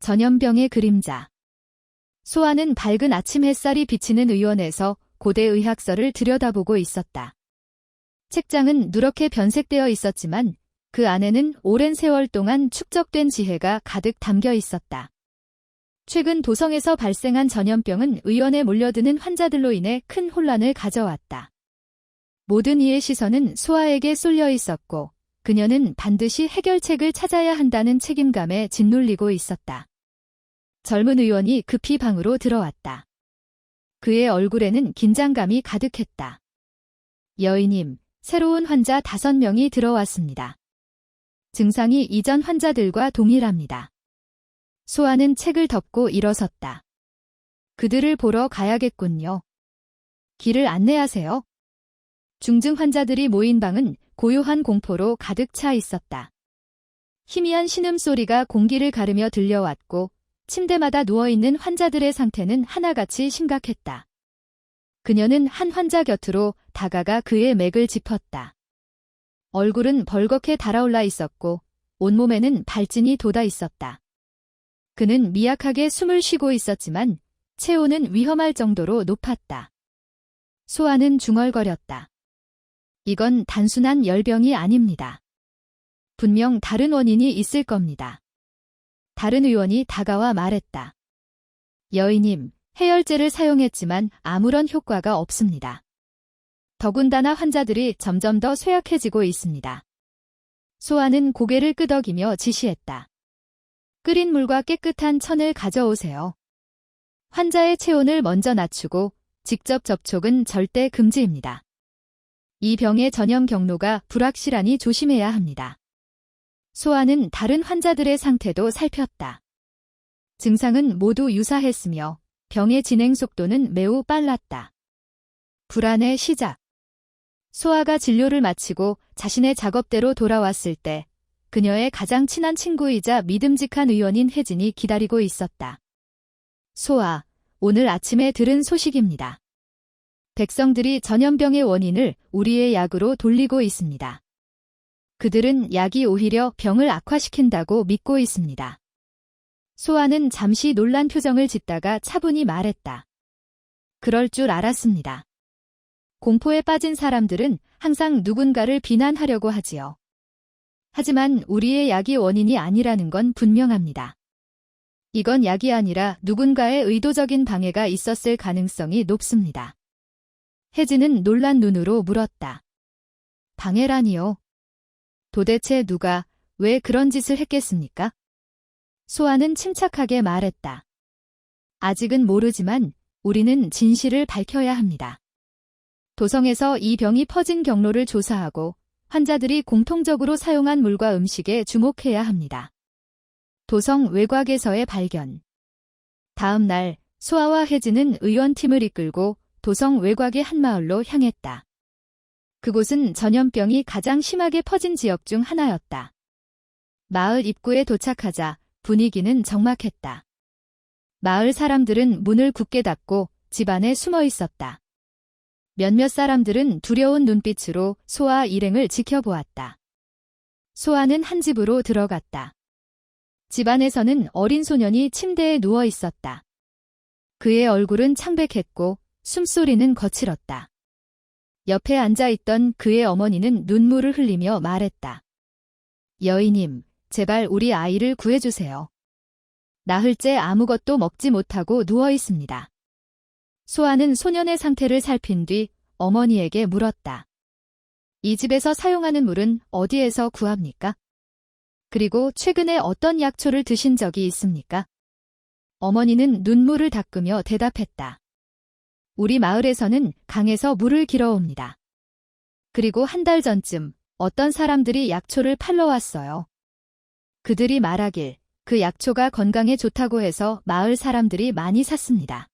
전염병의 그림자. 소아는 밝은 아침 햇살이 비치는 의원에서 고대 의학서를 들여다보고 있었다. 책장은 누렇게 변색되어 있었지만 그 안에는 오랜 세월 동안 축적된 지혜가 가득 담겨 있었다. 최근 도성에서 발생한 전염병은 의원에 몰려드는 환자들로 인해 큰 혼란을 가져왔다. 모든 이의 시선은 소아에게 쏠려 있었고 그녀는 반드시 해결책을 찾아야 한다는 책임감에 짓눌리고 있었다. 젊은 의원이 급히 방으로 들어왔다. 그의 얼굴에는 긴장감이 가득했다. 여인님, 새로운 환자 5명이 들어왔습니다. 증상이 이전 환자들과 동일합니다. 소아는 책을 덮고 일어섰다. 그들을 보러 가야겠군요. 길을 안내하세요. 중증 환자들이 모인 방은 고요한 공포로 가득 차 있었다. 희미한 신음소리가 공기를 가르며 들려왔고 침대마다 누워있는 환자들의 상태는 하나같이 심각했다. 그녀는 한 환자 곁으로 다가가 그의 맥을 짚었다. 얼굴은 벌겋게 달아올라 있었고 온몸에는 발진이 돋아 있었다. 그는 미약하게 숨을 쉬고 있었지만 체온은 위험할 정도로 높았다. 소아는 중얼거렸다. 이건 단순한 열병이 아닙니다. 분명 다른 원인이 있을 겁니다. 다른 의원이 다가와 말했다. 여인님, 해열제를 사용했지만 아무런 효과가 없습니다. 더군다나 환자들이 점점 더 쇠약해지고 있습니다. 소아는 고개를 끄덕이며 지시했다. 끓인 물과 깨끗한 천을 가져오세요. 환자의 체온을 먼저 낮추고 직접 접촉은 절대 금지입니다. 이 병의 전염 경로가 불확실하니 조심해야 합니다. 소아는 다른 환자들의 상태도 살폈다. 증상은 모두 유사했으며 병의 진행 속도는 매우 빨랐다. 불안의 시작. 소아가 진료를 마치고 자신의 작업대로 돌아왔을 때 그녀의 가장 친한 친구이자 믿음직한 의원인 혜진이 기다리고 있었다. 소아, 오늘 아침에 들은 소식입니다. 백성들이 전염병의 원인을 우리의 약으로 돌리고 있습니다. 그들은 약이 오히려 병을 악화시킨다고 믿고 있습니다. 소아는 잠시 놀란 표정을 짓다가 차분히 말했다. 그럴 줄 알았습니다. 공포에 빠진 사람들은 항상 누군가를 비난하려고 하지요. 하지만 우리의 약이 원인이 아니라는 건 분명합니다. 이건 약이 아니라 누군가의 의도적인 방해가 있었을 가능성이 높습니다. 혜진은 놀란 눈으로 물었다. 방해라니요? 도대체 누가, 왜 그런 짓을 했겠습니까? 소아는 침착하게 말했다. 아직은 모르지만 우리는 진실을 밝혀야 합니다. 도성에서 이 병이 퍼진 경로를 조사하고 환자들이 공통적으로 사용한 물과 음식에 주목해야 합니다. 도성 외곽에서의 발견. 다음 날 소아와 혜진은 의원팀을 이끌고 도성 외곽의 한 마을로 향했다. 그곳은 전염병이 가장 심하게 퍼진 지역 중 하나였다. 마을 입구에 도착하자 분위기는 적막했다. 마을 사람들은 문을 굳게 닫고 집 안에 숨어 있었다. 몇몇 사람들은 두려운 눈빛으로 소아 일행을 지켜보았다. 소아는 한 집으로 들어갔다. 집 안에서는 어린 소년이 침대에 누워 있었다. 그의 얼굴은 창백했고 숨소리는 거칠었다. 옆에 앉아있던 그의 어머니는 눈물을 흘리며 말했다. 여인님, 제발 우리 아이를 구해주세요. 나흘째 아무것도 먹지 못하고 누워 있습니다. 소아는 소년의 상태를 살핀 뒤 어머니에게 물었다. 이 집에서 사용하는 물은 어디에서 구합니까? 그리고 최근에 어떤 약초를 드신 적이 있습니까? 어머니는 눈물을 닦으며 대답했다. 우리 마을에서는 강에서 물을 길어옵니다. 그리고 한 달 전쯤 어떤 사람들이 약초를 팔러 왔어요. 그들이 말하길 그 약초가 건강에 좋다고 해서 마을 사람들이 많이 샀습니다.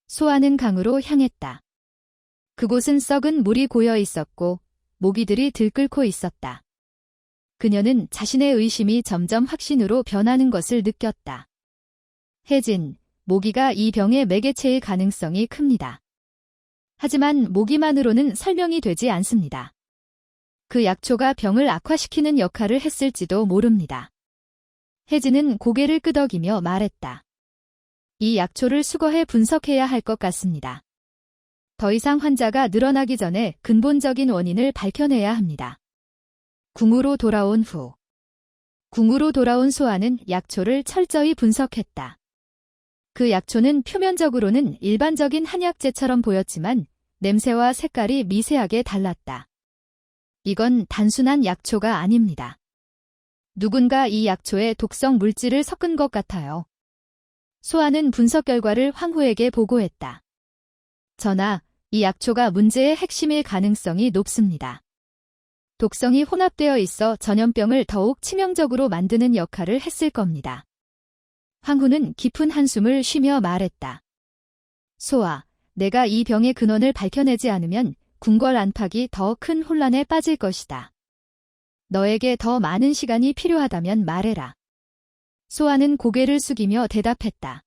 소아는 강으로 향했다. 그곳은 썩은 물이 고여 있었고 모기들이 들끓고 있었다. 그녀는 자신의 의심이 점점 확신으로 변하는 것을 느꼈다. 혜진, 모기가 이 병의 매개체일 가능성이 큽니다. 하지만 모기만으로는 설명이 되지 않습니다. 그 약초가 병을 악화시키는 역할을 했을지도 모릅니다. 혜진은 고개를 끄덕이며 말했다. 이 약초를 수거해 분석해야 할 것 같습니다. 더 이상 환자가 늘어나기 전에 근본적인 원인을 밝혀내야 합니다. 궁으로 돌아온 소아는 약초를 철저히 분석했다. 그 약초는 표면적으로는 일반적인 한약재처럼 보였지만 냄새와 색깔이 미세하게 달랐다. 이건 단순한 약초가 아닙니다. 누군가 이 약초에 독성 물질을 섞은 것 같아요. 소아는 분석 결과를 황후에게 보고했다. 전하, 이 약초가 문제의 핵심일 가능성이 높습니다. 독성이 혼합되어 있어 전염병을 더욱 치명적으로 만드는 역할을 했을 겁니다. 황후는 깊은 한숨을 쉬며 말했다. 소아, 내가 이 병의 근원을 밝혀내지 않으면 궁궐 안팎이 더 큰 혼란에 빠질 것이다. 너에게 더 많은 시간이 필요하다면 말해라. 소아는 고개를 숙이며 대답했다.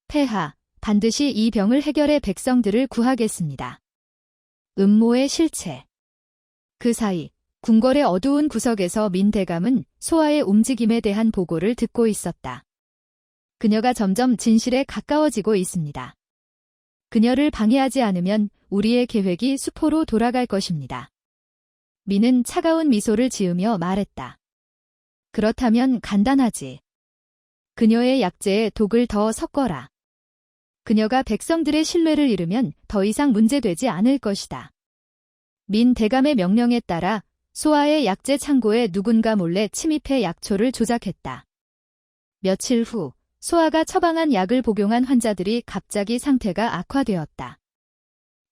폐하, 반드시 이 병을 해결해 백성들을 구하겠습니다. 음모의 실체. 그 사이 궁궐의 어두운 구석에서 민대감은 소아의 움직임에 대한 보고를 듣고 있었다. 그녀가 점점 진실에 가까워지고 있습니다. 그녀를 방해하지 않으면 우리의 계획이 수포로 돌아갈 것입니다. 민은 차가운 미소를 지으며 말했다. 그렇다면 간단하지. 그녀의 약재에 독을 더 섞어라. 그녀가 백성들의 신뢰를 잃으면 더 이상 문제되지 않을 것이다. 민 대감의 명령에 따라 소아의 약재 창고에 누군가 몰래 침입해 약초를 조작했다. 며칠 후 소아가 처방한 약을 복용한 환자들이 갑자기 상태가 악화되었다.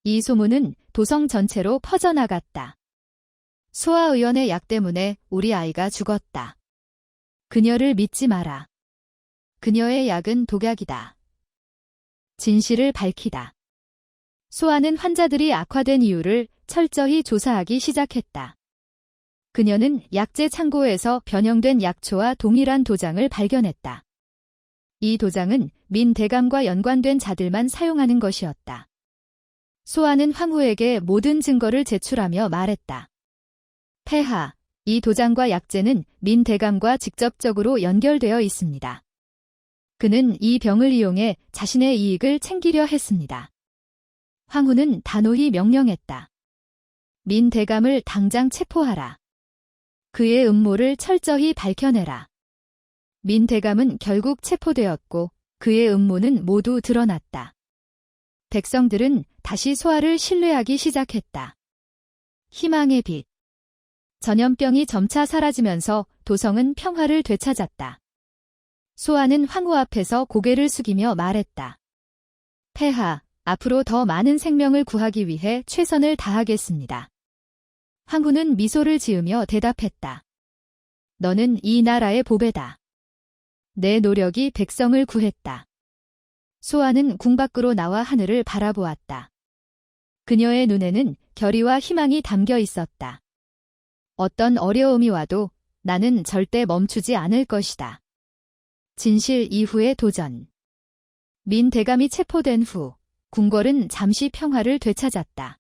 이 소문은 도성 전체로 퍼져나갔다. 소아 의원의 약 때문에 우리 아이가 죽었다. 그녀를 믿지 마라. 그녀의 약은 독약이다. 진실을 밝히다. 소아는 환자들이 악화된 이유를 철저히 조사하기 시작했다. 그녀는 약재 창고에서 변형된 약초와 동일한 도장을 발견했다. 이 도장은 민 대감과 연관된 자들만 사용하는 것이었다. 소아는 황후에게 모든 증거를 제출하며 말했다. 폐하, 이 도장과 약재는 민 대감과 직접적으로 연결되어 있습니다. 그는 이 병을 이용해 자신의 이익을 챙기려 했습니다. 황후는 단호히 명령했다. 민 대감을 당장 체포하라. 그의 음모를 철저히 밝혀내라. 민 대감은 결국 체포되었고 그의 음모는 모두 드러났다. 백성들은 다시 소아를 신뢰하기 시작했다. 희망의 빛. 전염병이 점차 사라지면서 도성은 평화를 되찾았다. 소아는 황후 앞에서 고개를 숙이며 말했다. 폐하, 앞으로 더 많은 생명을 구하기 위해 최선을 다하겠습니다. 황후는 미소를 지으며 대답했다. 너는 이 나라의 보배다. 내 노력이 백성을 구했다. 소아는 궁 밖으로 나와 하늘을 바라보았다. 그녀의 눈에는 결의와 희망이 담겨 있었다. 어떤 어려움이 와도 나는 절대 멈추지 않을 것이다. 진실 이후의 도전. 민 대감이 체포된 후 궁궐은 잠시 평화를 되찾았다.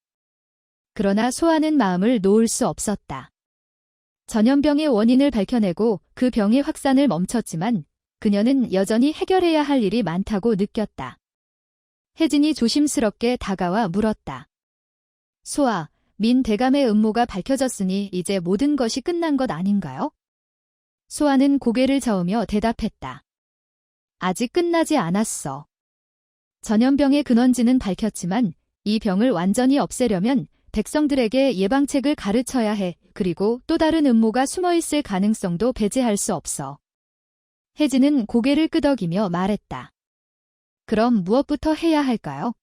그러나 소아는 마음을 놓을 수 없었다. 전염병의 원인을 밝혀내고 그 병의 확산을 멈췄지만 그녀는 여전히 해결해야 할 일이 많다고 느꼈다. 혜진이 조심스럽게 다가와 물었다. 소아, 민 대감의 음모가 밝혀졌으니 이제 모든 것이 끝난 것 아닌가요? 소아는 고개를 저으며 대답했다. 아직 끝나지 않았어. 전염병의 근원지는 밝혔지만 이 병을 완전히 없애려면 백성들에게 예방책을 가르쳐야 해. 그리고 또 다른 음모가 숨어있을 가능성도 배제할 수 없어. 혜진은 고개를 끄덕이며 말했다. 그럼 무엇부터 해야 할까요?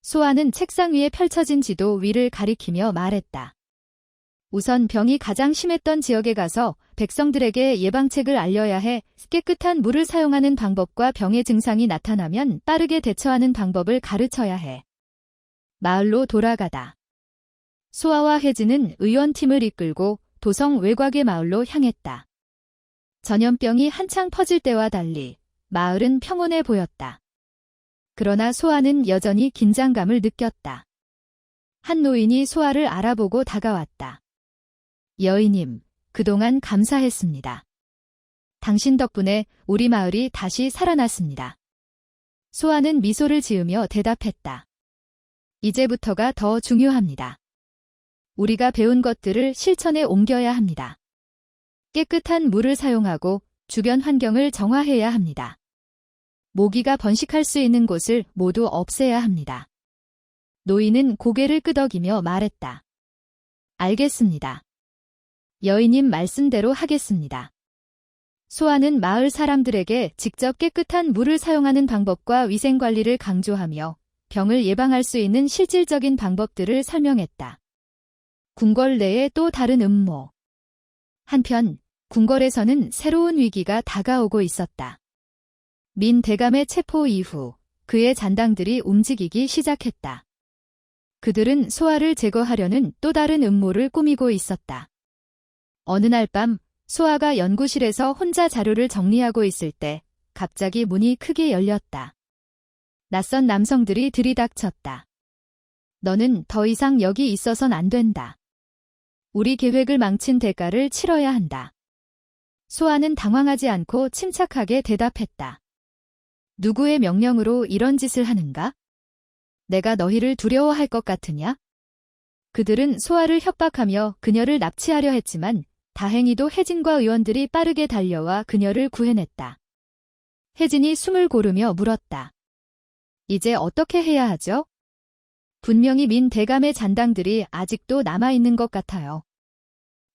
소아는 책상 위에 펼쳐진 지도 위를 가리키며 말했다. 우선 병이 가장 심했던 지역에 가서 백성들에게 예방책을 알려야 해. 깨끗한 물을 사용하는 방법과 병의 증상이 나타나면 빠르게 대처하는 방법을 가르쳐야 해. 마을로 돌아가다. 소아와 혜진은 의원팀을 이끌고 도성 외곽의 마을로 향했다. 전염병이 한창 퍼질 때와 달리 마을은 평온해 보였다. 그러나 소아는 여전히 긴장감을 느꼈다. 한 노인이 소아를 알아보고 다가왔다. 여인님, 그동안 감사했습니다. 당신 덕분에 우리 마을이 다시 살아났습니다. 소아는 미소를 지으며 대답했다. 이제부터가 더 중요합니다. 우리가 배운 것들을 실천에 옮겨야 합니다. 깨끗한 물을 사용하고 주변 환경을 정화해야 합니다. 모기가 번식할 수 있는 곳을 모두 없애야 합니다. 노인은 고개를 끄덕이며 말했다. 알겠습니다. 여인님 말씀대로 하겠습니다. 소아는 마을 사람들에게 직접 깨끗한 물을 사용하는 방법과 위생관리를 강조하며 병을 예방할 수 있는 실질적인 방법들을 설명했다. 궁궐 내에 또 다른 음모. 한편 궁궐에서는 새로운 위기가 다가오고 있었다. 민 대감의 체포 이후 그의 잔당들이 움직이기 시작했다. 그들은 소아를 제거하려는 또 다른 음모를 꾸미고 있었다. 어느 날 밤 소아가 연구실에서 혼자 자료를 정리하고 있을 때 갑자기 문이 크게 열렸다. 낯선 남성들이 들이닥쳤다. 너는 더 이상 여기 있어선 안 된다. 우리 계획을 망친 대가를 치러야 한다. 소아는 당황하지 않고 침착하게 대답했다. 누구의 명령으로 이런 짓을 하는가? 내가 너희를 두려워할 것 같으냐? 그들은 소아를 협박하며 그녀를 납치하려 했지만 다행히도 혜진과 의원들이 빠르게 달려와 그녀를 구해냈다. 혜진이 숨을 고르며 물었다. 이제 어떻게 해야 하죠? 분명히 민 대감의 잔당들이 아직도 남아있는 것 같아요.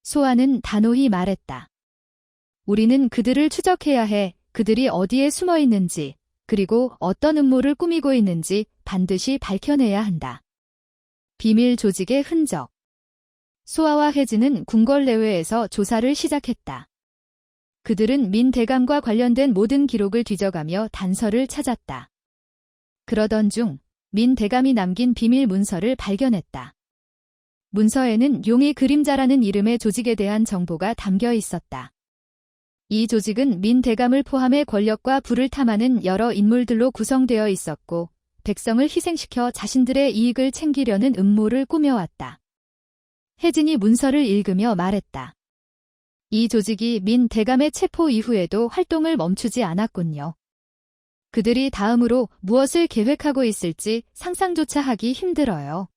소아는 단호히 말했다. 우리는 그들을 추적해야 해. 그들이 어디에 숨어 있는지, 그리고 어떤 음모를 꾸미고 있는지 반드시 밝혀내야 한다. 비밀 조직의 흔적. 소아와 혜진은 궁궐 내외에서 조사를 시작했다. 그들은 민 대감과 관련된 모든 기록을 뒤져가며 단서를 찾았다. 그러던 중 민 대감이 남긴 비밀 문서를 발견했다. 문서에는 용의 그림자라는 이름의 조직에 대한 정보가 담겨 있었다. 이 조직은 민 대감을 포함해 권력과 부를 탐하는 여러 인물들로 구성되어 있었고 백성을 희생시켜 자신들의 이익을 챙기려는 음모를 꾸며왔다. 혜진이 문서를 읽으며 말했다. 이 조직이 민 대감의 체포 이후에도 활동을 멈추지 않았군요. 그들이 다음으로 무엇을 계획하고 있을지 상상조차 하기 힘들어요.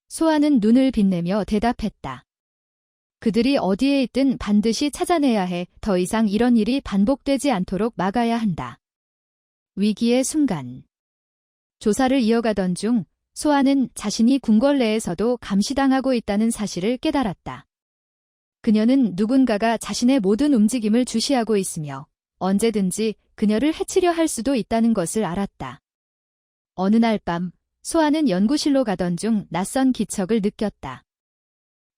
소아는 눈을 빛내며 대답했다. 그들이 어디에 있든 반드시 찾아내야 해. 더 이상 이런 일이 반복되지 않도록 막아야 한다. 위기의 순간. 조사를 이어가던 중 소아는 자신이 궁궐 내에서도 감시당하고 있다는 사실을 깨달았다. 그녀는 누군가가 자신의 모든 움직임을 주시하고 있으며 언제든지 그녀를 해치려 할 수도 있다는 것을 알았다. 어느 날 밤 소아는 연구실로 가던 중 낯선 기척을 느꼈다.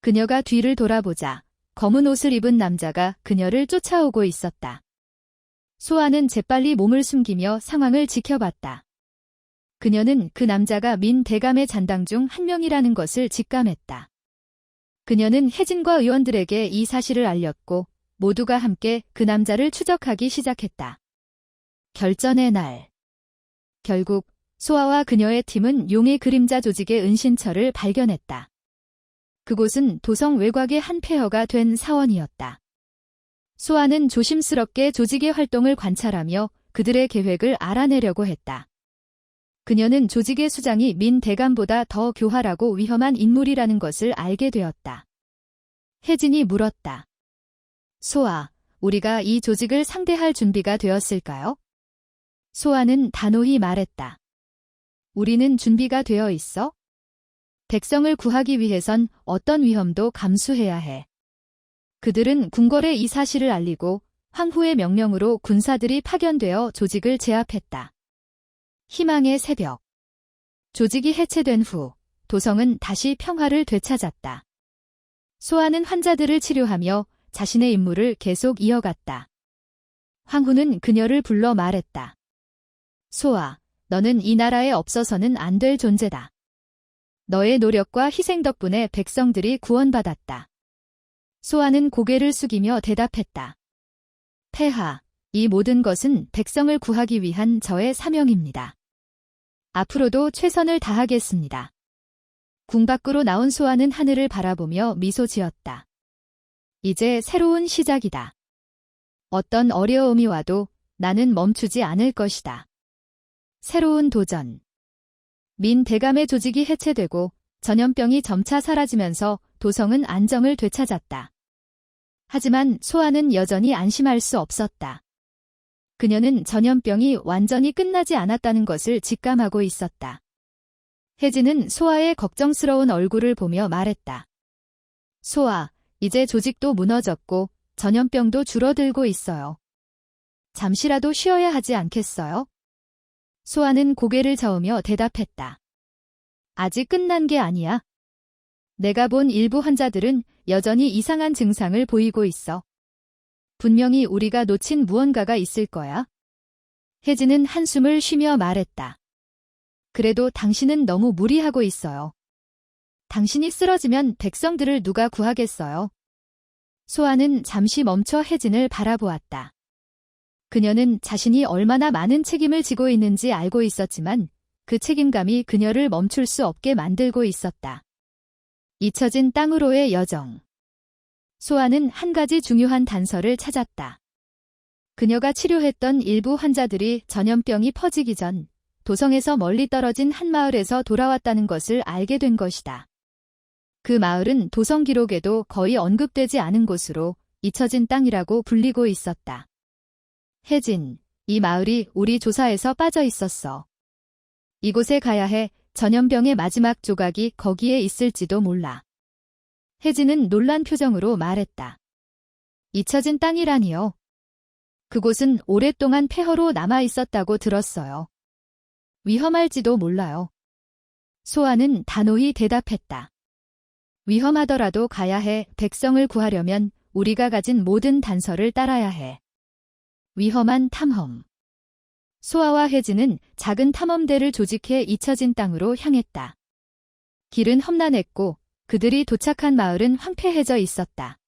그녀가 뒤를 돌아보자 검은 옷을 입은 남자가 그녀를 쫓아오고 있었다. 소아는 재빨리 몸을 숨기며 상황을 지켜봤다. 그녀는 그 남자가 민 대감의 잔당 중 한 명이라는 것을 직감했다. 그녀는 혜진과 의원들에게 이 사실을 알렸고 모두가 함께 그 남자를 추적하기 시작했다. 결전의 날. 결국 소아와 그녀의 팀은 용의 그림자 조직의 은신처를 발견했다. 그곳은 도성 외곽의 한 폐허가 된 사원이었다. 소아는 조심스럽게 조직의 활동을 관찰하며 그들의 계획을 알아내려고 했다. 그녀는 조직의 수장이 민 대감보다 더 교활하고 위험한 인물이라는 것을 알게 되었다. 혜진이 물었다. 소아, 우리가 이 조직을 상대할 준비가 되었을까요? 소아는 단호히 말했다. 우리는 준비가 되어 있어? 백성을 구하기 위해선 어떤 위험도 감수해야 해. 그들은 궁궐에 이 사실을 알리고 황후의 명령으로 군사들이 파견되어 조직을 제압했다. 희망의 새벽. 조직이 해체된 후 도성은 다시 평화를 되찾았다. 소아는 환자들을 치료하며 자신의 임무를 계속 이어갔다. 황후는 그녀를 불러 말했다. 소아, 너는 이 나라에 없어서는 안 될 존재다. 너의 노력과 희생 덕분에 백성들이 구원받았다. 소아는 고개를 숙이며 대답했다. 폐하, 이 모든 것은 백성을 구하기 위한 저의 사명입니다. 앞으로도 최선을 다하겠습니다. 궁 밖으로 나온 소아는 하늘을 바라보며 미소 지었다. 이제 새로운 시작이다. 어떤 어려움이 와도 나는 멈추지 않을 것이다. 새로운 도전. 민 대감의 조직이 해체되고 전염병이 점차 사라지면서 도성은 안정을 되찾았다. 하지만 소아는 여전히 안심할 수 없었다. 그녀는 전염병이 완전히 끝나지 않았다는 것을 직감하고 있었다. 혜진은 소아의 걱정스러운 얼굴을 보며 말했다. 소아, 이제 조직도 무너졌고 전염병도 줄어들고 있어요. 잠시라도 쉬어야 하지 않겠어요? 소아는 고개를 저으며 대답했다. 아직 끝난 게 아니야. 내가 본 일부 환자들은 여전히 이상한 증상을 보이고 있어. 분명히 우리가 놓친 무언가가 있을 거야. 혜진은 한숨을 쉬며 말했다. 그래도 당신은 너무 무리하고 있어요. 당신이 쓰러지면 백성들을 누가 구하겠어요? 소아는 잠시 멈춰 혜진을 바라보았다. 그녀는 자신이 얼마나 많은 책임을 지고 있는지 알고 있었지만 그 책임감이 그녀를 멈출 수 없게 만들고 있었다. 잊혀진 땅으로의 여정. 소아는 한 가지 중요한 단서를 찾았다. 그녀가 치료했던 일부 환자들이 전염병이 퍼지기 전 도성에서 멀리 떨어진 한 마을에서 돌아왔다는 것을 알게 된 것이다. 그 마을은 도성 기록에도 거의 언급되지 않은 곳으로 잊혀진 땅이라고 불리고 있었다. 혜진, 이 마을이 우리 조사에서 빠져 있었어. 이곳에 가야 해. 전염병의 마지막 조각이 거기에 있을지도 몰라. 혜진은 놀란 표정으로 말했다. 잊혀진 땅이라니요. 그곳은 오랫동안 폐허로 남아 있었다고 들었어요. 위험할지도 몰라요. 소아는 단호히 대답했다. 위험하더라도 가야 해. 백성을 구하려면 우리가 가진 모든 단서를 따라야 해. 위험한 탐험. 소아와 혜진은 작은 탐험대를 조직해 잊혀진 땅으로 향했다. 길은 험난했고 그들이 도착한 마을은 황폐해져 있었다.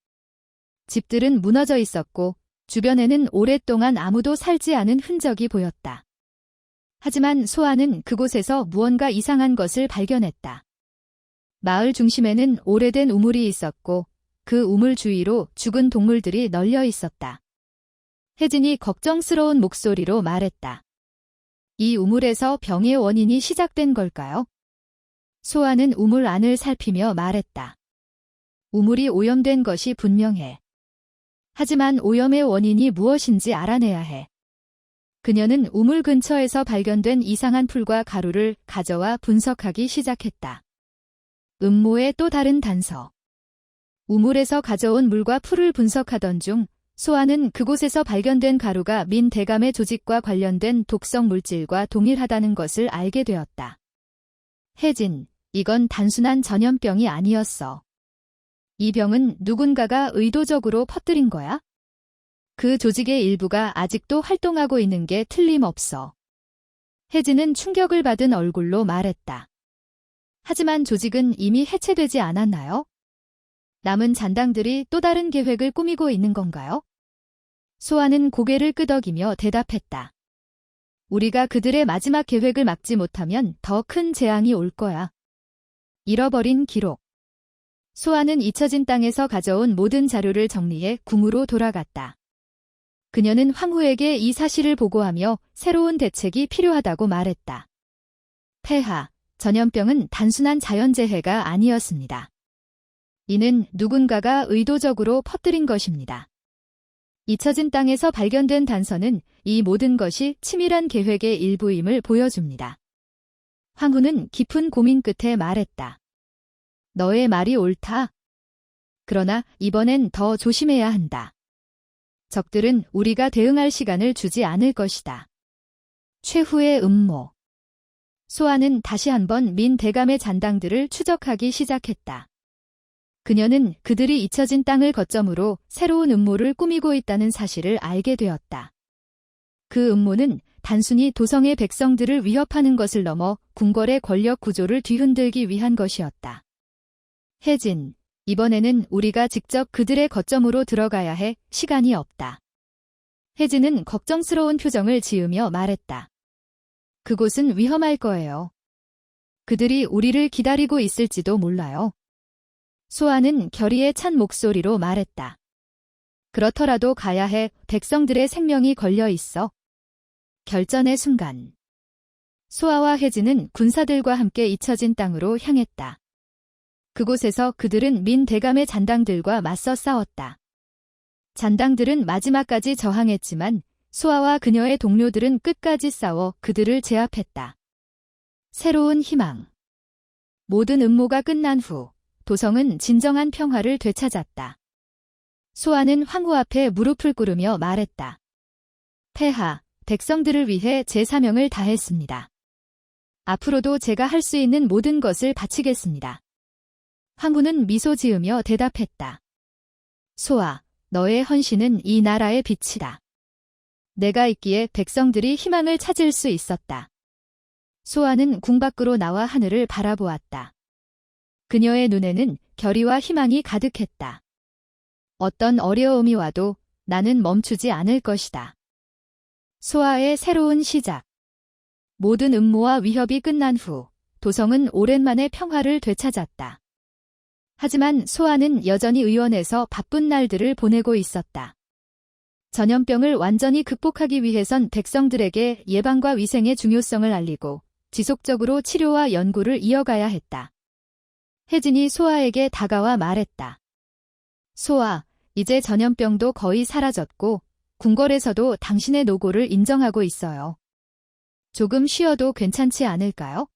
집들은 무너져 있었고 주변에는 오랫동안 아무도 살지 않은 흔적이 보였다. 하지만 소아는 그곳에서 무언가 이상한 것을 발견했다. 마을 중심에는 오래된 우물이 있었고 그 우물 주위로 죽은 동물들이 널려 있었다. 혜진이 걱정스러운 목소리로 말했다. 이 우물에서 병의 원인이 시작된 걸까요? 소아는 우물 안을 살피며 말했다. 우물이 오염된 것이 분명해. 하지만 오염의 원인이 무엇인지 알아내야 해. 그녀는 우물 근처에서 발견된 이상한 풀과 가루를 가져와 분석하기 시작했다. 음모의 또 다른 단서. 우물에서 가져온 물과 풀을 분석하던 중 소아는 그곳에서 발견된 가루가 민 대감의 조직과 관련된 독성 물질과 동일하다는 것을 알게 되었다. 혜진, 이건 단순한 전염병이 아니었어. 이 병은 누군가가 의도적으로 퍼뜨린 거야? 그 조직의 일부가 아직도 활동하고 있는 게 틀림없어. 혜진은 충격을 받은 얼굴로 말했다. 하지만 조직은 이미 해체되지 않았나요? 남은 잔당들이 또 다른 계획을 꾸미고 있는 건가요? 소아는 고개를 끄덕이며 대답했다. 우리가 그들의 마지막 계획을 막지 못하면 더 큰 재앙이 올 거야. 잃어버린 기록. 소아는 잊혀진 땅에서 가져온 모든 자료를 정리해 궁으로 돌아갔다. 그녀는 황후에게 이 사실을 보고하며 새로운 대책이 필요하다고 말했다. 폐하, 전염병은 단순한 자연재해가 아니었습니다. 이는 누군가가 의도적으로 퍼뜨린 것입니다. 잊혀진 땅에서 발견된 단서는 이 모든 것이 치밀한 계획의 일부임을 보여줍니다. 황후는 깊은 고민 끝에 말했다. 너의 말이 옳다. 그러나 이번엔 더 조심해야 한다. 적들은 우리가 대응할 시간을 주지 않을 것이다. 최후의 음모. 소아는 다시 한번 민 대감의 잔당들을 추적하기 시작했다. 그녀는 그들이 잊혀진 땅을 거점으로 새로운 음모를 꾸미고 있다는 사실을 알게 되었다. 그 음모는 단순히 도성의 백성들을 위협하는 것을 넘어 궁궐의 권력 구조를 뒤흔들기 위한 것이었다. 혜진, 이번에는 우리가 직접 그들의 거점으로 들어가야 해. 시간이 없다. 혜진은 걱정스러운 표정을 지으며 말했다. 그곳은 위험할 거예요. 그들이 우리를 기다리고 있을지도 몰라요. 소아는 결의에 찬 목소리로 말했다. 그렇더라도 가야 해. 백성들의 생명이 걸려 있어. 결전의 순간. 소아와 혜진은 군사들과 함께 잊혀진 땅으로 향했다. 그곳에서 그들은 민 대감의 잔당들과 맞서 싸웠다. 잔당들은 마지막까지 저항했지만 소아와 그녀의 동료들은 끝까지 싸워 그들을 제압했다. 새로운 희망. 모든 음모가 끝난 후 도성은 진정한 평화를 되찾았다. 소아는 황후 앞에 무릎을 꿇으며 말했다. 폐하, 백성들을 위해 제 사명을 다했습니다. 앞으로도 제가 할 수 있는 모든 것을 바치겠습니다. 황후는 미소 지으며 대답했다. 소아, 너의 헌신은 이 나라의 빛이다. 내가 있기에 백성들이 희망을 찾을 수 있었다. 소아는 궁 밖으로 나와 하늘을 바라보았다. 그녀의 눈에는 결의와 희망이 가득했다. 어떤 어려움이 와도 나는 멈추지 않을 것이다. 소아의 새로운 시작. 모든 음모와 위협이 끝난 후 도성은 오랜만에 평화를 되찾았다. 하지만 소아는 여전히 의원에서 바쁜 날들을 보내고 있었다. 전염병을 완전히 극복하기 위해선 백성들에게 예방과 위생의 중요성을 알리고 지속적으로 치료와 연구를 이어가야 했다. 혜진이 소아에게 다가와 말했다. 소아, 이제 전염병도 거의 사라졌고 궁궐에서도 당신의 노고를 인정하고 있어요. 조금 쉬어도 괜찮지 않을까요?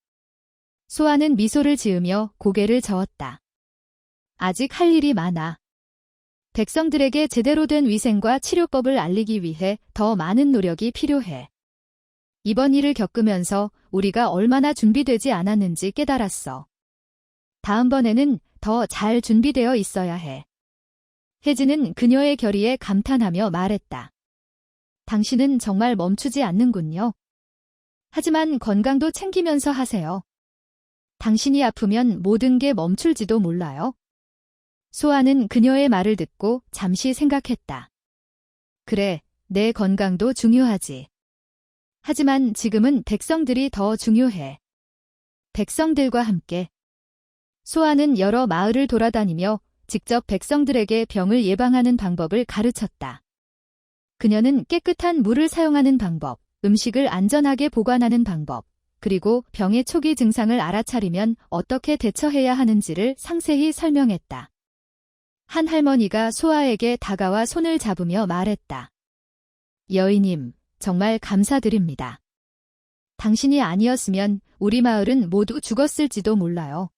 소아는 미소를 지으며 고개를 저었다. 아직 할 일이 많아. 백성들에게 제대로 된 위생과 치료법을 알리기 위해 더 많은 노력이 필요해. 이번 일을 겪으면서 우리가 얼마나 준비되지 않았는지 깨달았어. 다음번에는 더 잘 준비되어 있어야 해. 혜진은 그녀의 결의에 감탄하며 말했다. 당신은 정말 멈추지 않는군요. 하지만 건강도 챙기면서 하세요. 당신이 아프면 모든 게 멈출지도 몰라요. 소아는 그녀의 말을 듣고 잠시 생각했다. 그래, 내 건강도 중요하지. 하지만 지금은 백성들이 더 중요해. 백성들과 함께. 소아는 여러 마을을 돌아다니며 직접 백성들에게 병을 예방하는 방법을 가르쳤다. 그녀는 깨끗한 물을 사용하는 방법, 음식을 안전하게 보관하는 방법, 그리고 병의 초기 증상을 알아차리면 어떻게 대처해야 하는지를 상세히 설명했다. 한 할머니가 소아에게 다가와 손을 잡으며 말했다. 여인님, 정말 감사드립니다. 당신이 아니었으면 우리 마을은 모두 죽었을지도 몰라요.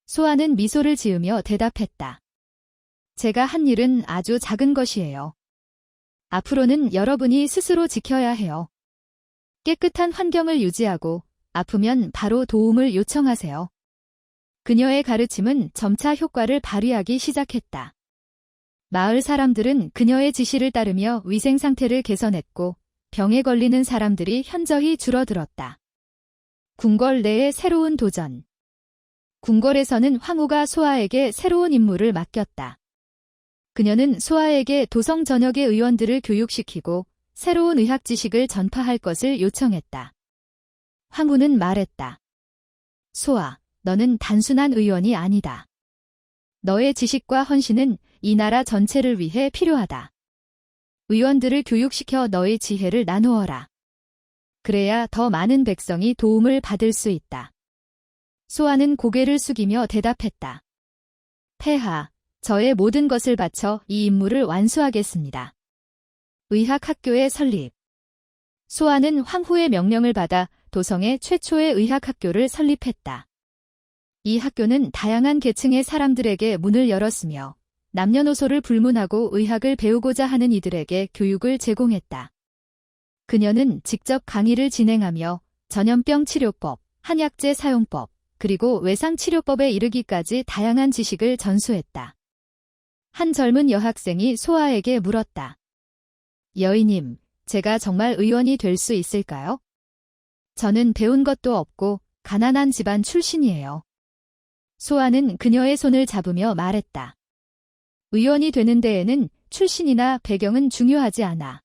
소아는 미소를 지으며 대답했다. 제가 한 일은 아주 작은 것이에요. 앞으로는 여러분이 스스로 지켜야 해요. 깨끗한 환경을 유지하고 아프면 바로 도움을 요청하세요. 그녀의 가르침은 점차 효과를 발휘하기 시작했다. 마을 사람들은 그녀의 지시를 따르며 위생 상태를 개선했고 병에 걸리는 사람들이 현저히 줄어들었다. 궁궐 내의 새로운 도전. 궁궐에서는 황후가 소아에게 새로운 임무를 맡겼다. 그녀는 소아에게 도성 전역의 의원들을 교육시키고 새로운 의학 지식을 전파할 것을 요청했다. 황후는 말했다. 소아, 너는 단순한 의원이 아니다. 너의 지식과 헌신은 이 나라 전체를 위해 필요하다. 의원들을 교육시켜 너의 지혜를 나누어라. 그래야 더 많은 백성이 도움을 받을 수 있다. 소아는 고개를 숙이며 대답했다. 폐하, 저의 모든 것을 바쳐 이 임무를 완수하겠습니다. 의학학교의 설립. 소아는 황후의 명령을 받아 도성의 최초의 의학학교를 설립했다. 이 학교는 다양한 계층의 사람들에게 문을 열었으며 남녀노소를 불문하고 의학을 배우고자 하는 이들에게 교육을 제공했다. 그녀는 직접 강의를 진행하며 전염병 치료법, 한약재 사용법, 그리고 외상치료법에 이르기까지 다양한 지식을 전수했다. 한 젊은 여학생이 소아에게 물었다. 여인님, 제가 정말 의원이 될 수 있을까요? 저는 배운 것도 없고 가난한 집안 출신이에요. 소아는 그녀의 손을 잡으며 말했다. 의원이 되는 데에는 출신이나 배경은 중요하지 않아.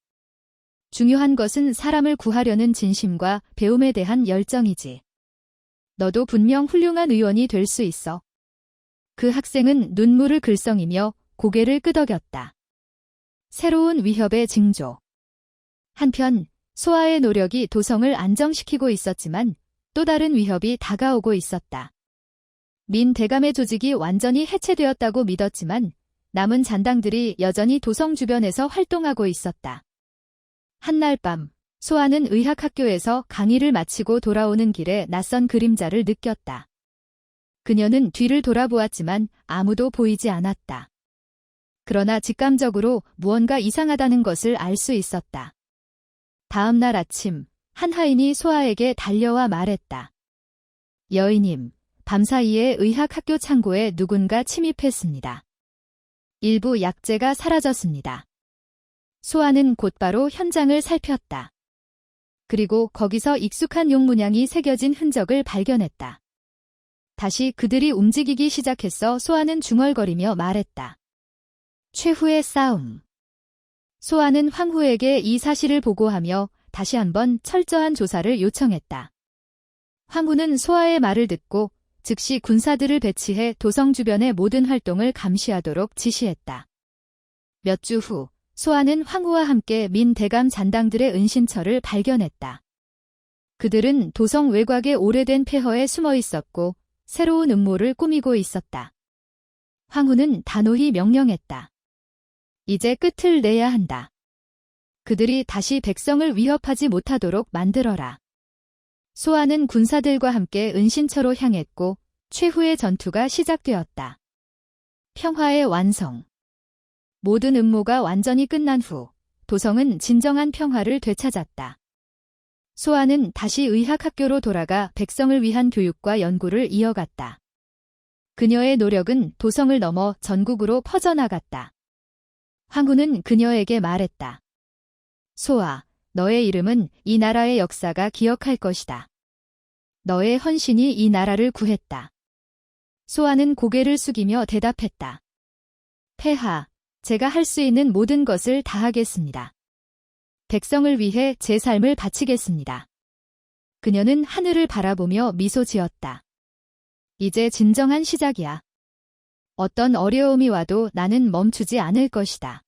중요한 것은 사람을 구하려는 진심과 배움에 대한 열정이지. 너도 분명 훌륭한 의원이 될 수 있어. 그 학생은 눈물을 글썽이며 고개를 끄덕였다. 새로운 위협의 징조. 한편 소아의 노력이 도성을 안정시키고 있었지만 또 다른 위협이 다가오고 있었다. 민 대감의 조직이 완전히 해체되었다고 믿었지만 남은 잔당들이 여전히 도성 주변에서 활동하고 있었다. 한날 밤, 소아는 의학학교에서 강의를 마치고 돌아오는 길에 낯선 그림자를 느꼈다. 그녀는 뒤를 돌아보았지만 아무도 보이지 않았다. 그러나 직감적으로 무언가 이상하다는 것을 알 수 있었다. 다음 날 아침, 한 하인이 소아에게 달려와 말했다. 여인님, 밤사이에 의학학교 창고에 누군가 침입했습니다. 일부 약재가 사라졌습니다. 소아는 곧바로 현장을 살폈다. 그리고 거기서 익숙한 용문양이 새겨진 흔적을 발견했다. 다시 그들이 움직이기 시작했어 소아는 중얼거리며 말했다. 최후의 싸움. 소아는 황후에게 이 사실을 보고하며 다시 한번 철저한 조사를 요청했다. 황후는 소아의 말을 듣고 즉시 군사들을 배치해 도성 주변의 모든 활동을 감시하도록 지시했다. 몇 주 후, 소아는 황후와 함께 민 대감 잔당들의 은신처를 발견했다. 그들은 도성 외곽의 오래된 폐허에 숨어 있었고 새로운 음모를 꾸미고 있었다. 황후는 단호히 명령했다. 이제 끝을 내야 한다. 그들이 다시 백성을 위협하지 못하도록 만들어라. 소아는 군사들과 함께 은신처로 향했고 최후의 전투가 시작되었다. 평화의 완성. 모든 음모가 완전히 끝난 후 도성은 진정한 평화를 되찾았다. 소아는 다시 의학학교로 돌아가 백성을 위한 교육과 연구를 이어갔다. 그녀의 노력은 도성을 넘어 전국으로 퍼져나갔다. 황후는 그녀에게 말했다. 소아, 너의 이름은 이 나라의 역사가 기억할 것이다. 너의 헌신이 이 나라를 구했다. 소아는 고개를 숙이며 대답했다. 폐하, 제가 할 수 있는 모든 것을 다하겠습니다. 백성을 위해 제 삶을 바치겠습니다. 그녀는 하늘을 바라보며 미소 지었다. 이제 진정한 시작이야. 어떤 어려움이 와도 나는 멈추지 않을 것이다.